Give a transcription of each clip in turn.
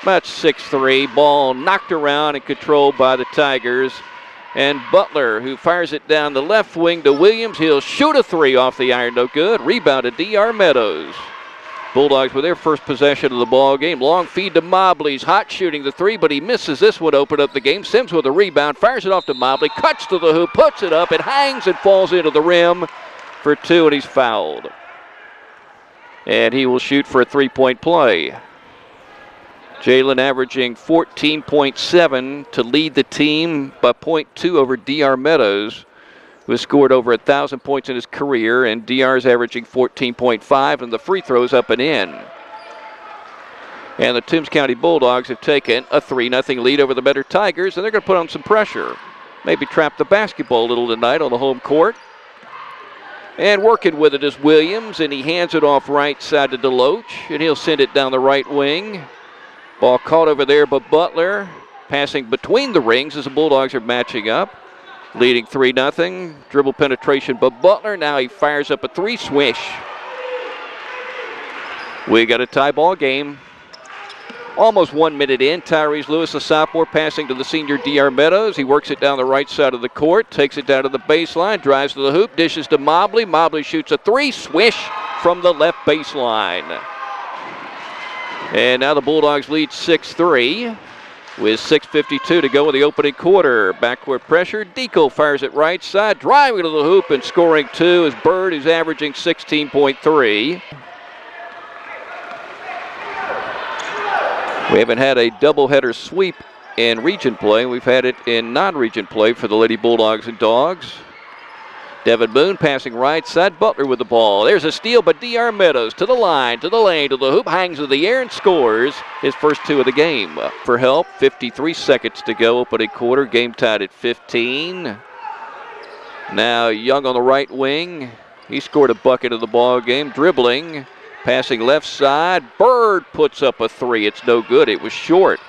About 6'3", ball knocked around and controlled by the Tigers. And Butler, who fires it down the left wing to Williams. He'll shoot a three off the iron, no good. Rebound to D.R. Meadows. Bulldogs with their first possession of the ball game. Long feed to Mobley's hot shooting the three, but he misses this one. Open up the game. Sims with a rebound, fires it off to Mobley, cuts to the hoop, puts it up. It hangs and falls into the rim for two, and he's fouled. And he will shoot for a three-point play. Jalen averaging 14.7 to lead the team by 0.2 over D.R. Meadows, who has scored over 1,000 points in his career, and D.R. is averaging 14.5, and the free throws up and in. And the Toombs County Bulldogs have taken a 3-0 lead over the Metter Tigers, and they're going to put on some pressure. Maybe trap the basketball a little tonight on the home court. And working with it is Williams, and he hands it off right side to Deloach, and he'll send it down the right wing. Ball caught over there by Butler. Passing between the rings as the Bulldogs are matching up. Leading 3-0. Dribble penetration by Butler. Now he fires up a three, swish. We got a tie ball game. Almost 1 minute in. Tyrese Lewis, the sophomore, passing to the senior D.R. Meadows. He works it down the right side of the court. Takes it down to the baseline. Drives to the hoop. Dishes to Mobley. Mobley shoots a three, swish from the left baseline. And now the Bulldogs lead 6-3 with 6:52 to go in the opening quarter. Backcourt pressure. Deco fires it right side, driving to the hoop and scoring two is Bird, who's averaging 16.3. We haven't had a doubleheader sweep in region play. We've had it in non-region play for the Lady Bulldogs and Dogs. Devin Moon passing right side. Butler with the ball. There's a steal by D.R. Meadows to the line, to the lane, to the hoop. Hangs in the air and scores his first two of the game. For help, 53 seconds to go. Opening quarter. Game tied at 15. Now Young on the right wing. He scored a bucket of the ball game. Dribbling. Passing left side. Bird puts up a three. It's no good. It was short.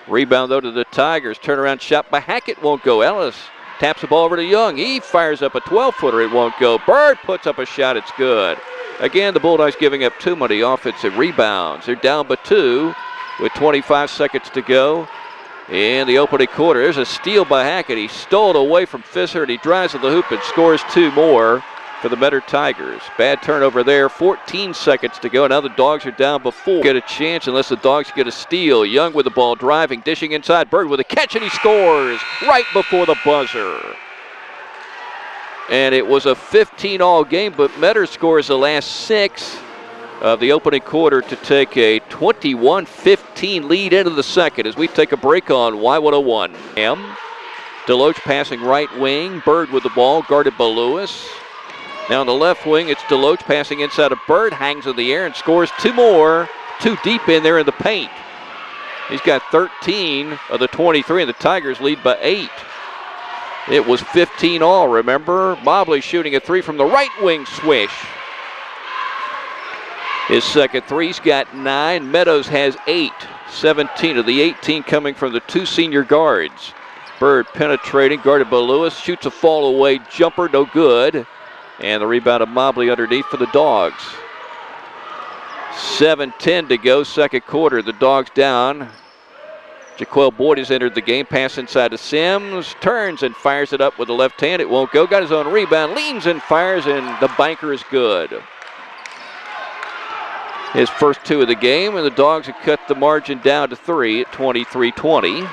Rebound, though, to the Tigers. Turnaround shot by Hackett. Won't go. Ellis taps the ball over to Young. He fires up a 12-footer. It won't go. Bird puts up a shot. It's good. Again, the Bulldogs giving up too many offensive rebounds. They're down by two with 25 seconds to go in the opening quarter. There's a steal by Hackett. He stole it away from Fisher, and he drives to the hoop and scores two more for the Metter Tigers. Bad turnover there. 14 seconds to go. Now the Dogs are down by four. Get a chance unless the Dogs get a steal. Young with the ball, driving, dishing inside. Bird with a catch, and he scores right before the buzzer. And it was a 15-all game, but Metter scores the last six of the opening quarter to take a 21-15 lead into the second as we take a break on Y101. Deloach passing right wing. Bird with the ball, guarded by Lewis. Now on the left wing, it's Deloach passing inside of Bird, hangs in the air and scores two more. Too deep in there in the paint. He's got 13 of the 23, and the Tigers lead by 8. It was 15-all, remember? Mobley shooting a three from the right wing, swish. His second three, he's got 9. Meadows has 8. 17 of the 18 coming from the two senior guards. Bird penetrating, guarded by Lewis, shoots a fall away jumper, no good. And the rebound of Mobley underneath for the Dogs. 7:10 to go, second quarter. The Dogs down. Jaquel Boyd has entered the game. Pass inside to Sims. Turns and fires it up with the left hand. It won't go. Got his own rebound. Leans and fires, and the banker is good. His first two of the game, and the Dogs have cut the margin down to 3 at 23-20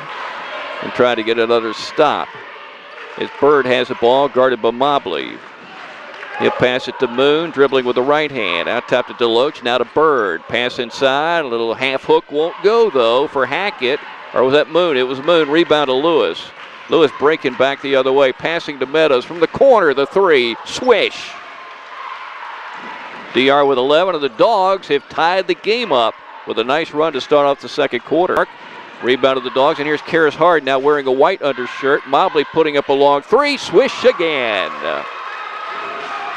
and try to get another stop. As Bird has the ball, guarded by Mobley. He'll pass it to Moon, dribbling with the right hand. Out top to Deloach, now to Bird. Pass inside, a little half hook won't go though for Hackett. Or was that Moon? It was Moon, rebound to Lewis. Lewis breaking back the other way, passing to Meadows from the corner, the three, swish. DR with 11, and the Dogs have tied the game up with a nice run to start off the second quarter. Rebound of the Dogs, and here's Karis Hard now wearing a white undershirt. Mobley putting up a long three, swish again.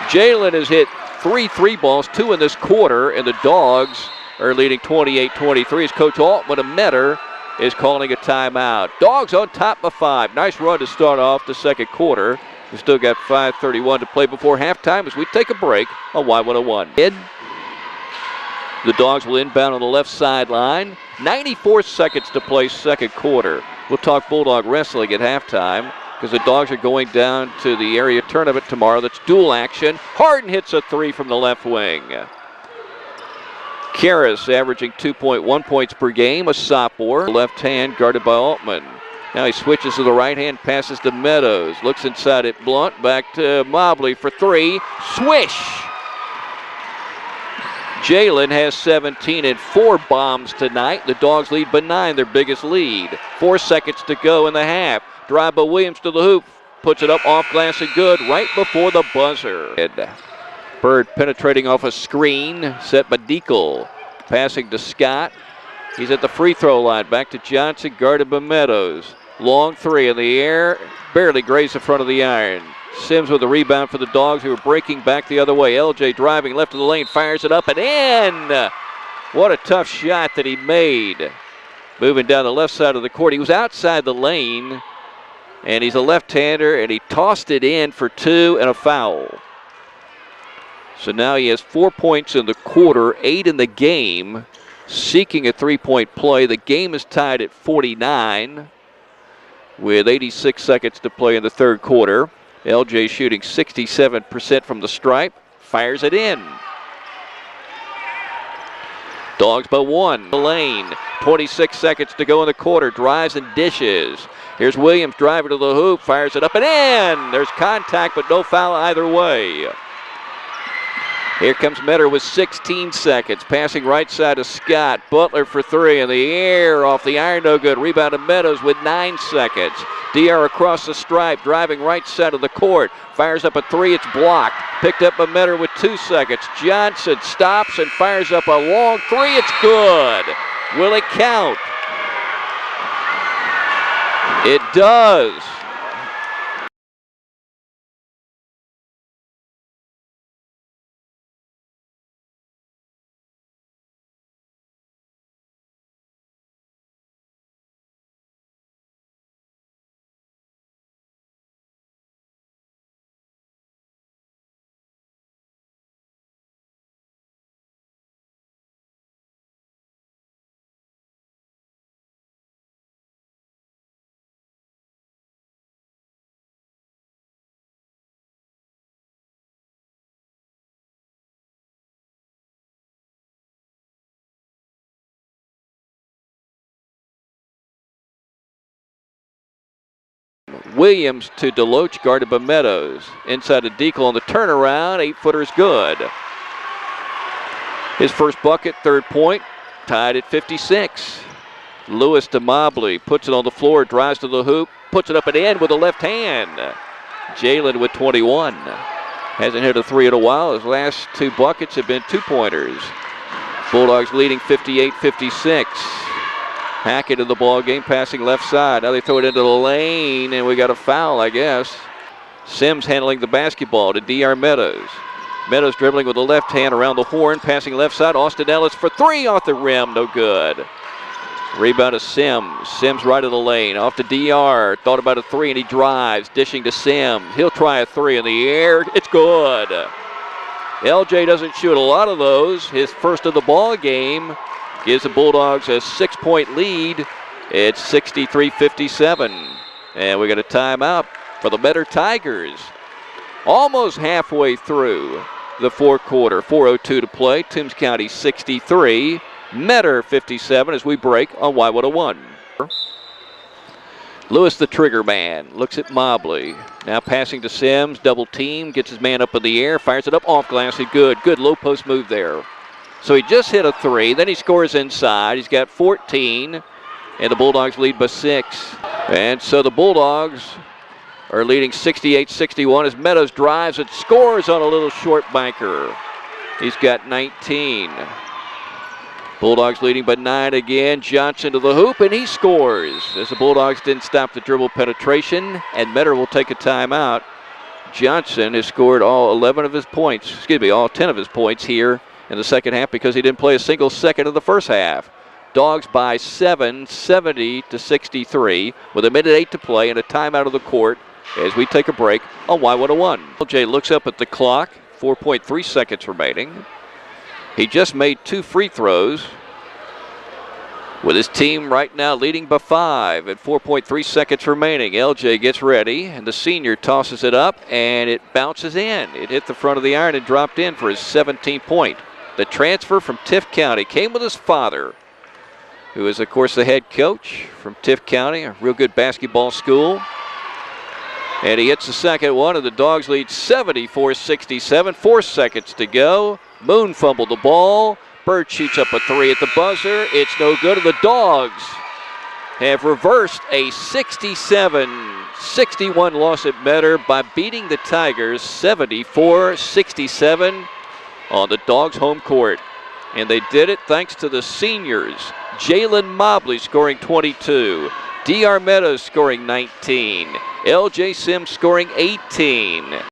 Jalen has hit 3 3-balls, 2 in this quarter, and the Dogs are leading 28-23 as Coach Altman of Metter is calling a timeout. Dogs on top by 5. Nice run to start off the second quarter. We still got 5:31 to play before halftime as we take a break on Y101. The Dogs will inbound on the left sideline. 94 seconds to play second quarter. We'll talk Bulldog wrestling at halftime because the Dogs are going down to the area tournament tomorrow. That's dual action. Harden hits a three from the left wing. Karras averaging 2.1 points per game, a sophomore. Left hand guarded by Altman. Now he switches to the right hand, passes to Meadows. Looks inside at Blunt, back to Mobley for three. Swish! Jalen has 17 and 4 bombs tonight. The Dogs lead by 9, their biggest lead. 4 seconds to go in the half. Drive by Williams to the hoop. Puts it up off glass and good right before the buzzer. Bird penetrating off a screen set by Deacle. Passing to Scott. He's at the free throw line. Back to Johnson, guarded by Meadows. Long three in the air. Barely grazed the front of the iron. Sims with a rebound for the Dogs, who are breaking back the other way. LJ driving left of the lane, fires it up and in. What a tough shot that he made. Moving down the left side of the court. He was outside the lane, and he's a left-hander, and he tossed it in for 2 and a foul. So now he has 4 points in the quarter, 8 in the game, seeking a three-point play. The game is tied at 49 with 86 seconds to play in the third quarter. LJ shooting 67% from the stripe, fires it in. Dogs by 1. The lane, 26 seconds to go in the quarter, drives and dishes. Here's Williams driving to the hoop, fires it up and in. There's contact, but no foul either way. Here comes Metter with 16 seconds, passing right side to Scott. Butler for 3 in the air, off the iron, no good. Rebound to Meadows with 9 seconds. DR across the stripe, driving right side of the court. Fires up a 3, it's blocked. Picked up by Metter with 2 seconds. Johnson stops and fires up a long 3, it's good. Will it count? It does. Williams to Deloach, guarded by Meadows. Inside to Deacle on the turnaround, 8-footer is good. His first bucket, third point, tied at 56. Lewis to Mobley, puts it on the floor, drives to the hoop, puts it up and in with the left hand. Jalen with 21. Hasn't hit a 3 in a while. His last 2 buckets have been 2-pointers. Bulldogs leading 58-56. Hackett in the ball game, passing left side. Now they throw it into the lane, and we got a foul, I guess. Sims handling the basketball to DR Meadows. Meadows dribbling with the left hand around the horn, passing left side. Austin Ellis for 3 off the rim, no good. Rebound to Sims. Sims right of the lane, off to DR. Thought about a 3, and he drives, dishing to Sims. He'll try a 3 in the air. It's good. LJ doesn't shoot a lot of those. His first of the ball game. Gives the Bulldogs a 6-point lead. It's 63-57. And we got a timeout for the Metter Tigers. Almost halfway through the fourth quarter. 4:02 to play. Toombs County 63. Metter 57 as we break on Y101. Lewis, the trigger man, looks at Mobley. Now passing to Sims. Double team. Gets his man up in the air. Fires it up off glass. And good. Good low post move there. So he just hit a 3, then he scores inside. He's got 14, and the Bulldogs lead by 6. And so the Bulldogs are leading 68-61 as Meadows drives and scores on a little short banker. He's got 19. Bulldogs leading by 9 again. Johnson to the hoop, and he scores. As the Bulldogs didn't stop the dribble penetration, and Metter will take a timeout. Johnson has scored all 11 of his points, all 10 of his points here in the second half because he didn't play a single second of the first half. Dogs by 7, 70-63, with a minute 8 to play and a timeout of the court as we take a break on Y101. LJ looks up at the clock, 4.3 seconds remaining. He just made 2 free throws. With his team right now leading by 5 and 4.3 seconds remaining. LJ gets ready, and the senior tosses it up, and it bounces in. It hit the front of the iron and dropped in for his 17th point. The transfer from Tift County came with his father, who is, of course, the head coach from Tift County, a real good basketball school. And he hits the second one, and the Dogs lead 74-67. 4 seconds to go. Moon fumbled the ball. Bird shoots up a 3 at the buzzer. It's no good, and the Dogs have reversed a 67-61 loss at Metter by beating the Tigers 74-67 on the Dogs' home court. And they did it thanks to the seniors. Jalen Mobley scoring 22. D.R. Meadows scoring 19. L.J. Sims scoring 18.